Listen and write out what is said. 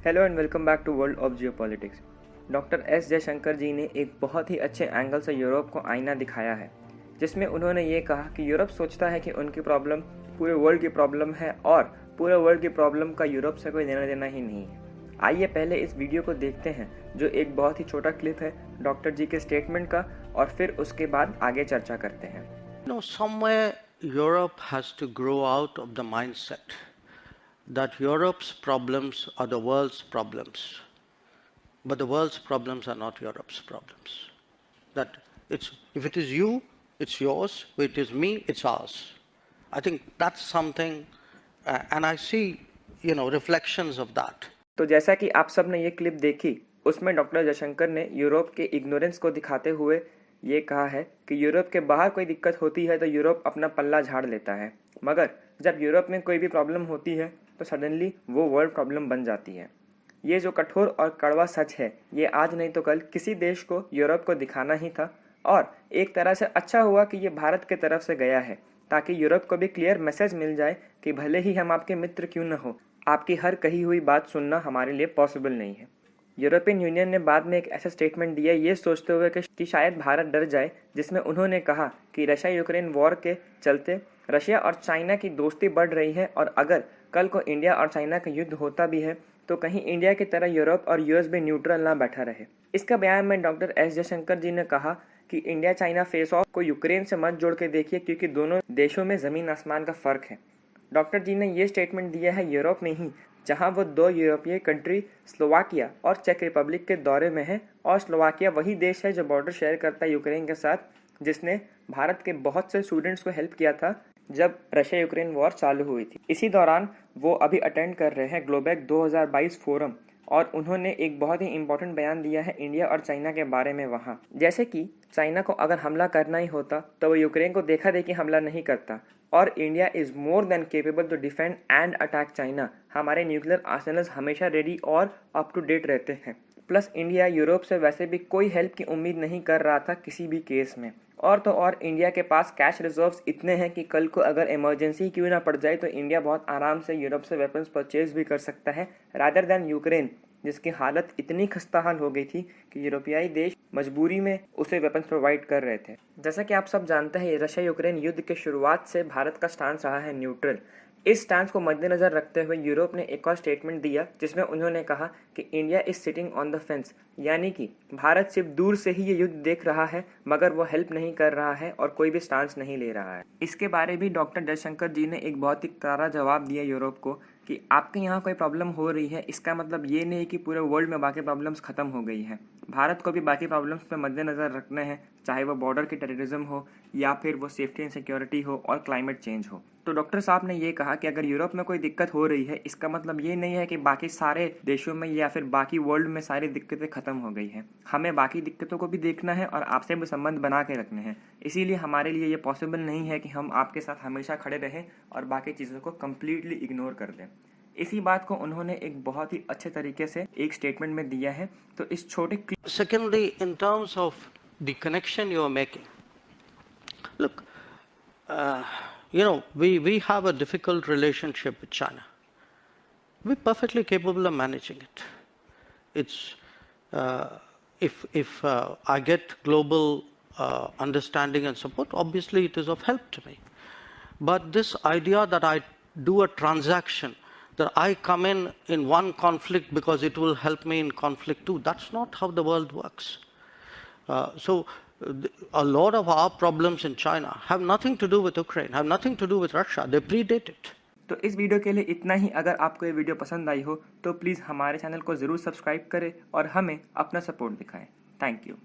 Hello and welcome back to world of geopolitics. Doctor S Jaishankar ji ने एक बहुत ही अच्छे एंगल से यूरोप को आईना दिखाया है, जिसमें उन्होंने ये कहा कि यूरोप सोचता है कि उनकी प्रॉब्लम पूरे वर्ल्ड की प्रॉब्लम है और पूरे वर्ल्ड की प्रॉब्लम का यूरोप से कोई लेना देना ही नहीं है। आइए पहले इस वीडियो को देखते हैं, जो एक बहुत ही छोटा क्लिप है डॉक्टर जी के स्टेटमेंट का, और फिर उसके बाद आगे चर्चा करते हैं। Somewhere Europe has to grow out of the mindset that Europe's problems are the world's problems, but the world's problems are not Europe's problems. That if it is you, it's yours. If it is me, it's ours. I think that's something, and I see, reflections of that. तो जैसा कि आप सब ने ये clip देखी, उसमें doctor Jaishankar ने यूरोप के इग्नोरेंस को दिखाते हुए ये कहा है कि यूरोप के बाहर कोई दिक्कत होती है तो यूरोप अपना पल्ला झाड़ लेता है, मगर जब यूरोप में कोई भी प्रॉब्लम होती है तो सडनली वो वर्ल्ड प्रॉब्लम बन जाती है। ये जो कठोर और कड़वा सच है, ये आज नहीं तो कल किसी देश को यूरोप को दिखाना ही था, और एक तरह से अच्छा हुआ कि ये भारत के तरफ से गया है, ताकि यूरोप को भी क्लियर मैसेज मिल जाए कि भले ही हम आपके मित्र क्यों न हो, आपकी हर कही हुई बात सुनना हमारे लिए पॉसिबल नहीं है। यूरोपियन यूनियन ने बाद में एक ऐसा स्टेटमेंट दिया ये सोचते हुए कि शायद भारत डर जाए, जिसमें उन्होंने कहा कि रशिया यूक्रेन वॉर के चलते रशिया और चाइना की दोस्ती बढ़ रही है, और अगर कल को इंडिया और चाइना का युद्ध होता भी है तो कहीं इंडिया की तरह यूरोप और यूएस भी न्यूट्रल ना बैठा रहे। इसका बयान में डॉक्टर एस जयशंकर जी ने कहा कि इंडिया चाइना फेस ऑफ को यूक्रेन से मत जोड़ के देखिए, क्योंकि दोनों देशों में ज़मीन आसमान का फ़र्क है। डॉक्टर जी ने ये स्टेटमेंट दिया है यूरोप में ही, जहां वो दो यूरोपीय कंट्री स्लोवाकिया और चेक रिपब्लिक के दौरे में है, और स्लोवाकिया वही देश है जो बॉर्डर शेयर करता है यूक्रेन के साथ, जिसने भारत के बहुत से स्टूडेंट्स को हेल्प किया था जब रशिया यूक्रेन वॉर चालू हुई थी। इसी दौरान वो अभी अटेंड कर रहे हैं ग्लोबैक 2022 फोरम, और उन्होंने एक बहुत ही इंपॉर्टेंट बयान दिया है इंडिया और चाइना के बारे में वहाँ। जैसे कि चाइना को अगर हमला करना ही होता तो वो यूक्रेन को देखा देखी हमला नहीं करता, और India is more than capable to defend and attack China. हमारे न्यूक्लियर आर्सेनल्स हमेशा रेडी और अप टू डेट रहते हैं। प्लस इंडिया यूरोप से वैसे भी कोई हेल्प की उम्मीद नहीं कर रहा था किसी भी केस में, और तो और इंडिया के पास कैश रिजर्व्स इतने हैं कि कल को अगर इमरजेंसी क्यों ना पड़ जाए तो इंडिया बहुत आराम से यूरोप से वेपन्स परचेज भी कर सकता है, रादर दैन यूक्रेन, जिसकी हालत इतनी खस्ताहाल हो गई थी कि यूरोपियाई देश मजबूरी में उसे वेपन्स प्रोवाइड कर रहे थे। जैसा कि आप सब जानते हैं, रशिया यूक्रेन युद्ध के शुरुआत से भारत का स्टांस रहा है न्यूट्रल। इस स्टांस को मद्देनजर रखते हुए यूरोप ने एक और स्टेटमेंट दिया, जिसमें उन्होंने कहा कि India is sitting on the fence, यानी कि भारत सिर्फ दूर से ही ये युद्ध देख रहा है, मगर वो हेल्प नहीं कर रहा है और कोई भी स्टांस नहीं ले रहा है। इसके बारे भी डॉक्टर जयशंकर जी ने एक बहुत ही कड़ा जवाब दिया यूरोप को कि आपके यहाँ कोई प्रॉब्लम हो रही है, इसका मतलब ये नहीं कि पूरे वर्ल्ड में बाकी प्रॉब्लम्स खत्म हो गई हैं। भारत को भी बाकी प्रॉब्लम्स पे मद्देनजर रखने हैं, चाहे वो बॉर्डर की टेररिज्म हो या फिर वो सेफ्टी एंड सिक्योरिटी हो और क्लाइमेट चेंज हो। तो डॉक्टर साहब ने ये कहा कि अगर यूरोप में कोई दिक्कत हो रही है, इसका मतलब ये नहीं है कि बाकी सारे देशों में या फिर बाकी वर्ल्ड में सारी दिक्कतें खत्म हो गई हैं। हमें बाकी दिक्कतों को भी देखना है और आपसे भी संबंध बना के रखने हैं। इसीलिए हमारे लिए ये पॉसिबल नहीं है कि हम आपके साथ हमेशा खड़े रहें और बाकी चीज़ों को कम्प्लीटली इग्नोर कर दें। इसी बात को उन्होंने एक बहुत ही अच्छे तरीके से एक स्टेटमेंट में दिया है। तो इस छोटे Secondly, in terms of the connection you are making, look, we have a difficult relationship with China. We're perfectly capable of managing it. It's if I get global understanding and support, obviously it is of help to me. But this idea that I do a transaction, that I come in one conflict because it will help me in conflict too, that's not how the world works. So a lot of our problems in China have nothing to do with Ukraine, have nothing to do with Russia. They predate it. तो इस video के लिए इतना ही। अगर आपको ये video पसंद आई हो तो प्लीज़ हमारे चैनल को ज़रूर सब्सक्राइब करें और हमें अपना सपोर्ट दिखाएं। Thank you.